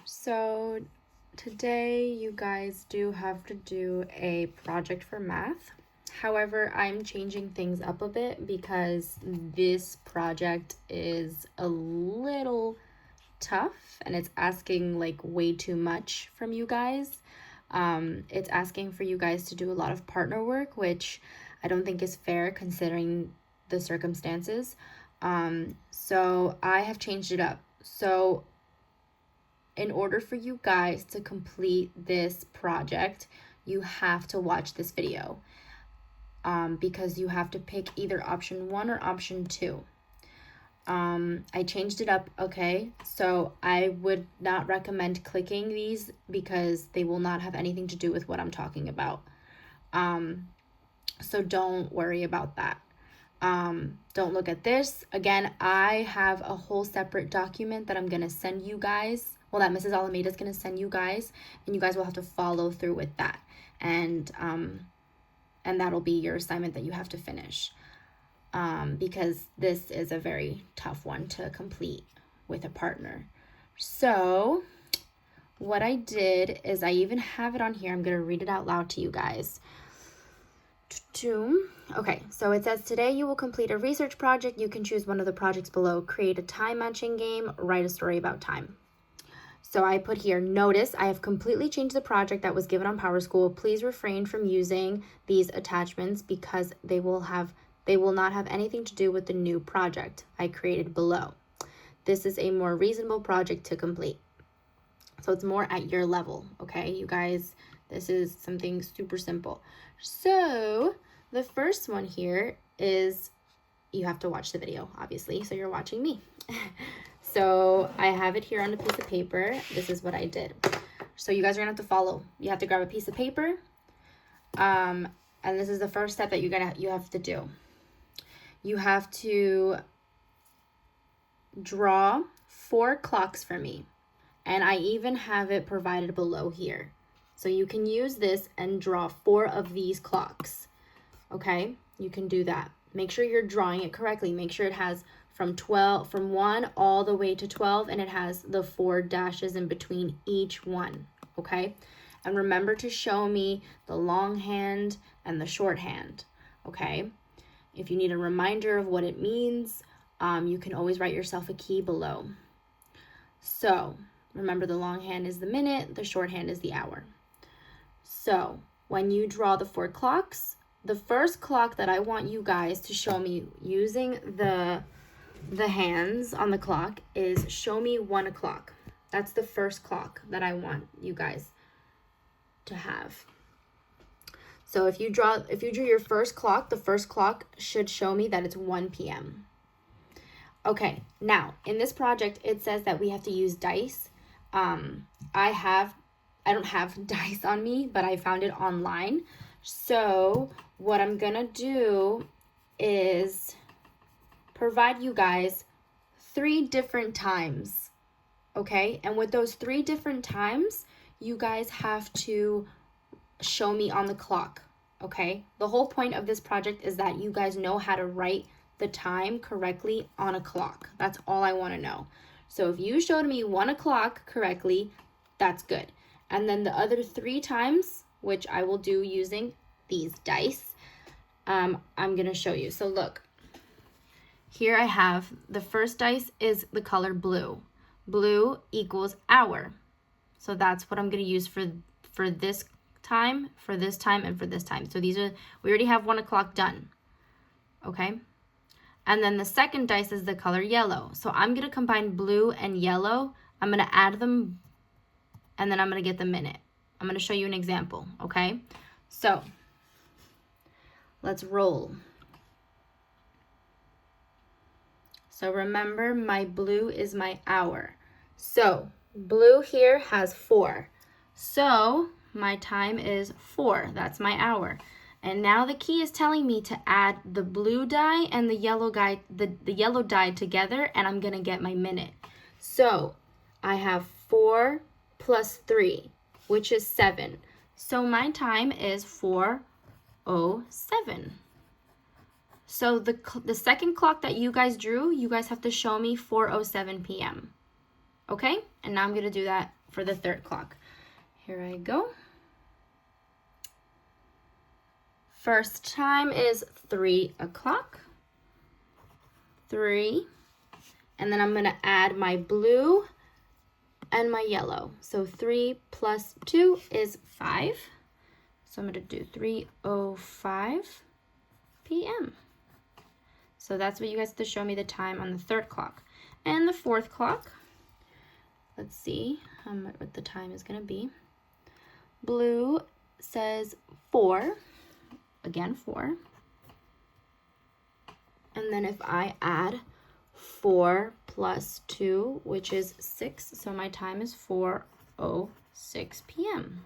So today you guys do have to do a project for math. However, I'm changing things up a bit because this project is a little tough and it's asking like way too much from you guys. It's asking for you guys to do a lot of partner work, which I don't think is fair considering the circumstances. So I have changed it up. So in order for you guys to complete this project, you have to watch this video because you have to pick either option 1 or option 2. I changed it up, okay? So I would not recommend clicking these because they will not have anything to do with what I'm talking about. So don't worry about that. Don't look at this. Again, I have a whole separate document that I'm going to send you guys. Well, that Mrs. Alameda is going to send you guys, and you guys will have to follow through with that. And that'll be your assignment that you have to finish. Because this is a very tough one to complete with a partner. So what I did is I even have it on here. I'm going to read it out loud to you guys. Okay, so it says today you will complete a research project. You can choose one of the projects below. Create a time matching game. Write a story about time. So I put here, notice I have completely changed the project that was given on PowerSchool. Please refrain from using these attachments because they will not have anything to do with the new project I created below. This is a more reasonable project to complete. So it's more at your level, okay, you guys? This is something super simple. So the first one here is you have to watch the video, obviously, so you're watching me. So I have it here on a piece of paper. This is what I did. So you guys are gonna have to follow. You have to grab a piece of paper. And this is the first step that you have to do. You have to draw 4 clocks for me. And I even have it provided below here. So you can use this and draw 4 of these clocks. Okay? You can do that. Make sure you're drawing it correctly. Make sure it has from 1 all the way to 12, and it has the 4 dashes in between each one. Okay? And remember to show me the long hand and the short hand. Okay? If you need a reminder of what it means, you can always write yourself a key below. So remember, the long hand is the minute, the short hand is the hour. So when you draw the 4 clocks, the first clock that I want you guys to show me using the hands on the clock is show me 1 o'clock. That's the first clock that I want you guys to have. So if you drew your first clock, the first clock should show me that it's 1 p.m. Okay, now in this project, it says that we have to use dice. I don't have dice on me, but I found it online. So what I'm gonna do is provide you guys 3 different times, okay? And with those 3 different times, you guys have to show me on the clock, okay? The whole point of this project is that you guys know how to write the time correctly on a clock. That's all I want to know. So if you showed me 1 o'clock correctly, that's good. And then the other 3 times, which I will do using these dice, I'm going to show you. So look, here I have the first dice is the color blue. Blue equals hour. So that's what I'm going to use for this time, for this time, and for this time. So we already have 1 o'clock done. Okay? And then the second dice is the color yellow. So I'm going to combine blue and yellow. I'm going to add them, and then I'm going to get the minute. I'm going to show you an example, okay? So let's roll. So remember, my blue is my hour. So blue here has 4. So my time is 4. That's my hour. And now the key is telling me to add the blue die and the yellow die, the yellow die together, and I'm gonna get my minute. So I have 4 plus 3, which is 7. So my time is 4:07. So the second clock that you guys drew, you guys have to show me 4:07 p.m. Okay, and now I'm gonna do that for the third clock. Here I go. First time is 3 o'clock. 3. And then I'm gonna add my blue and my yellow. So 3 plus 2 is 5. So I'm gonna do 3:05 p.m. So that's what you guys have to show me the time on the third clock. And the fourth clock, let's see what the time is gonna be. Blue says 4, again 4. And then if I add 4 plus 2, which is 6, so my time is 4:06 p.m.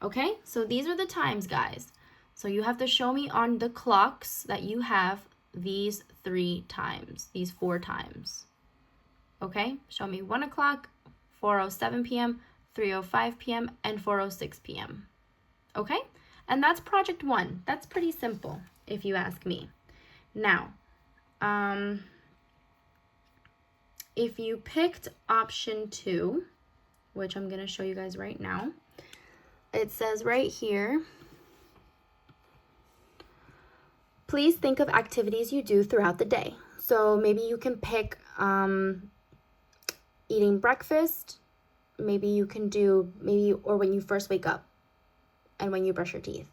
Okay, so these are the times, guys. So you have to show me on the clocks that you have these 3 times, these 4 times. Okay, show me 1 o'clock, 4:07 p.m., 3:05 p.m., and 4:06 p.m. Okay, and that's project 1. That's pretty simple, if you ask me. Now, if you picked option 2, which I'm going to show you guys right now, it says right here, please think of activities you do throughout the day. So maybe you can pick eating breakfast. Maybe you can do, or when you first wake up and when you brush your teeth.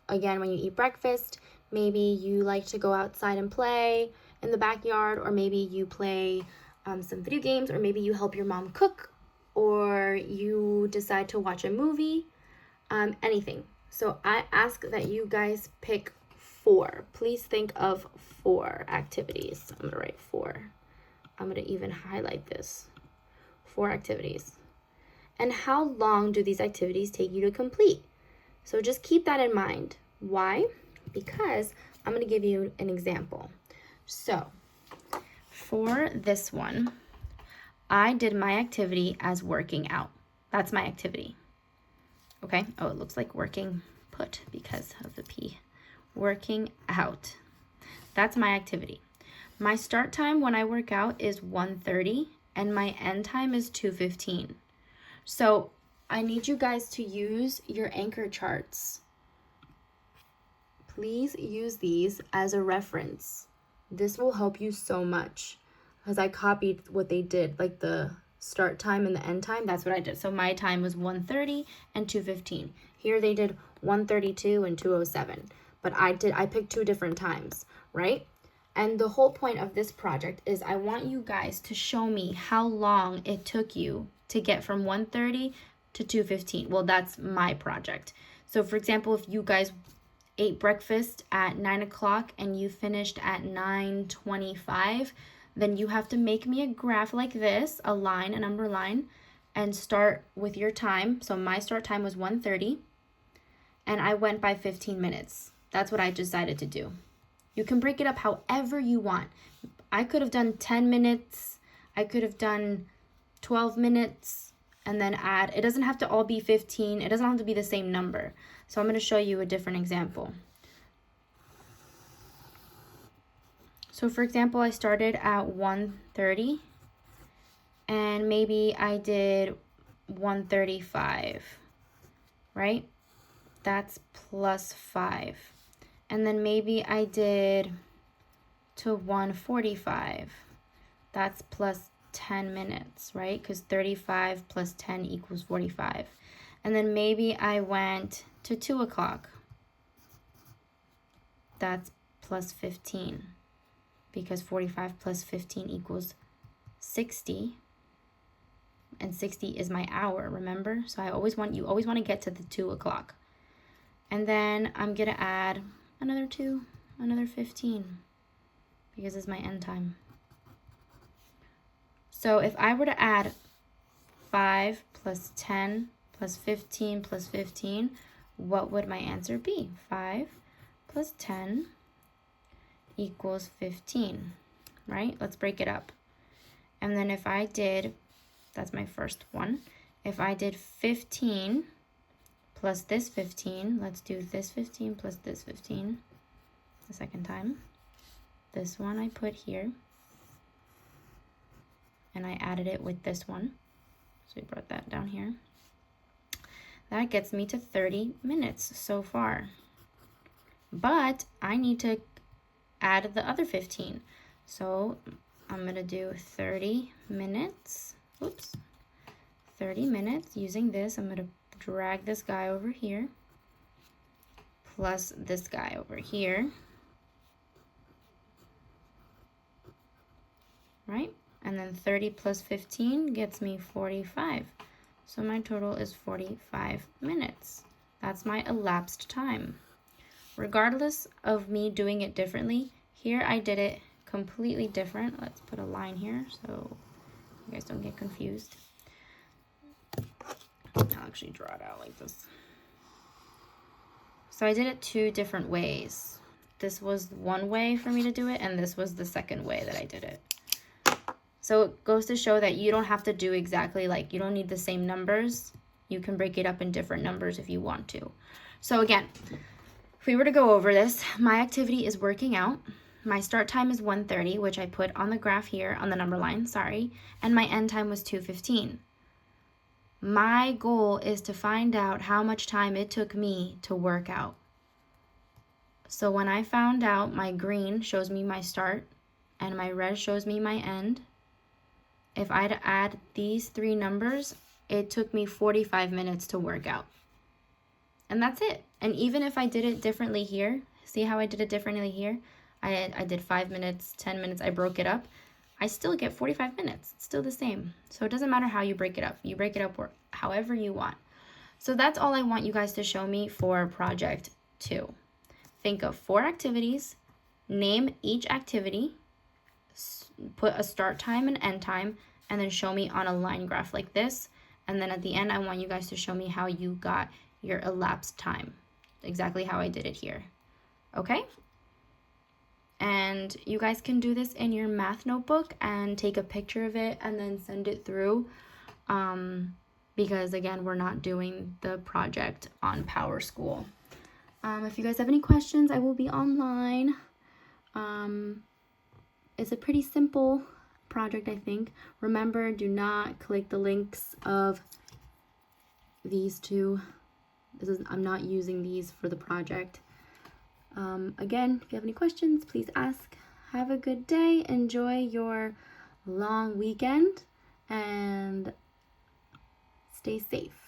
Again, when you eat breakfast, maybe you like to go outside and play in the backyard, or maybe you play some video games, or maybe you help your mom cook, or you decide to watch a movie, anything. So I ask that you guys pick 4. Please think of 4 activities. I'm gonna write 4. I'm gonna even highlight this. 4 activities. And how long do these activities take you to complete? So just keep that in mind. Why? Because I'm gonna give you an example. So for this one, I did my activity as working out. That's my activity. Okay, oh, it looks like working put because of the P. Working out. That's my activity. My start time when I work out is 1:30 and my end time is 2:15. So I need you guys to use your anchor charts. Please use these as a reference. This will help you so much because I copied what they did, like the start time and the end time. That's what I did. So my time was 1:30 and 2:15. Here they did 1:32 and 2:07. But I picked 2 different times, right? And the whole point of this project is I want you guys to show me how long it took you to get from 1:30 to 2:15. Well, that's my project. So for example, if you guys ate breakfast at 9 o'clock and you finished at 9:25, then you have to make me a graph like this, a line, a number line, and start with your time. So my start time was 1:30 and I went by 15 minutes. That's what I decided to do. You can break it up however you want. I could have done 10 minutes. I could have done 12 minutes and then add. It doesn't have to all be 15. It doesn't have to be the same number. So I'm going to show you a different example. So for example, I started at 1:30 and maybe I did 1:35, right? That's plus 5. And then maybe I did to 1:45. That's plus 10 minutes, right? Because 35 plus 10 equals 45. And then maybe I went to 2 o'clock. That's plus 15. Because 45 plus 15 equals 60. And 60 is my hour, remember? So you always want to get to the 2 o'clock. And then I'm going to add another 2, another 15, because it's my end time. So if I were to add 5 plus 10 plus 15 plus 15, what would my answer be? 5 plus 10 equals 15, right? Let's break it up. And then if I did, that's my first one. If I did 15 plus this 15, let's do this 15 plus this 15 the second time. This one I put here. and I added it with this one. So we brought that down here. That gets me to 30 minutes so far. But I need to add the other 15. So I'm gonna do 30 minutes. Oops. 30 minutes using this. I'm gonna drag this guy over here, plus this guy over here. Right? And then 30 plus 15 gets me 45. So my total is 45 minutes. That's my elapsed time. Regardless of me doing it differently, here I did it completely different. Let's put a line here so you guys don't get confused. I'll actually draw it out like this. So I did it 2 different ways. This was one way for me to do it, and this was the second way that I did it. So it goes to show that you don't have to do exactly like, you don't need the same numbers. You can break it up in different numbers if you want to. So again, if we were to go over this, my activity is working out. My start time is 1:30, which I put on the graph here on the number line, sorry. And my end time was 2:15. My goal is to find out how much time it took me to work out. So when I found out, my green shows me my start and my red shows me my end. If I had to add these 3 numbers, it took me 45 minutes to work out. And that's it. And even if I did it differently here, see how I did it differently here? I did 5 minutes, 10 minutes, I broke it up. I still get 45 minutes. It's still the same. So it doesn't matter how you break it up. You break it up however you want. So that's all I want you guys to show me for project 2. Think of 4 activities, name each activity, put a start time and end time, and then show me on a line graph like this. And then at the end, I want you guys to show me how you got your elapsed time, exactly how I did it here. Okay? And you guys can do this in your math notebook and take a picture of it and then send it through. Because again, we're not doing the project on Power School. If you guys have any questions, I will be online. It's a pretty simple project, I think. Remember, do not click the links of these 2. I'm not using these for the project. Again, if you have any questions, please ask. Have a good day. Enjoy your long weekend and stay safe.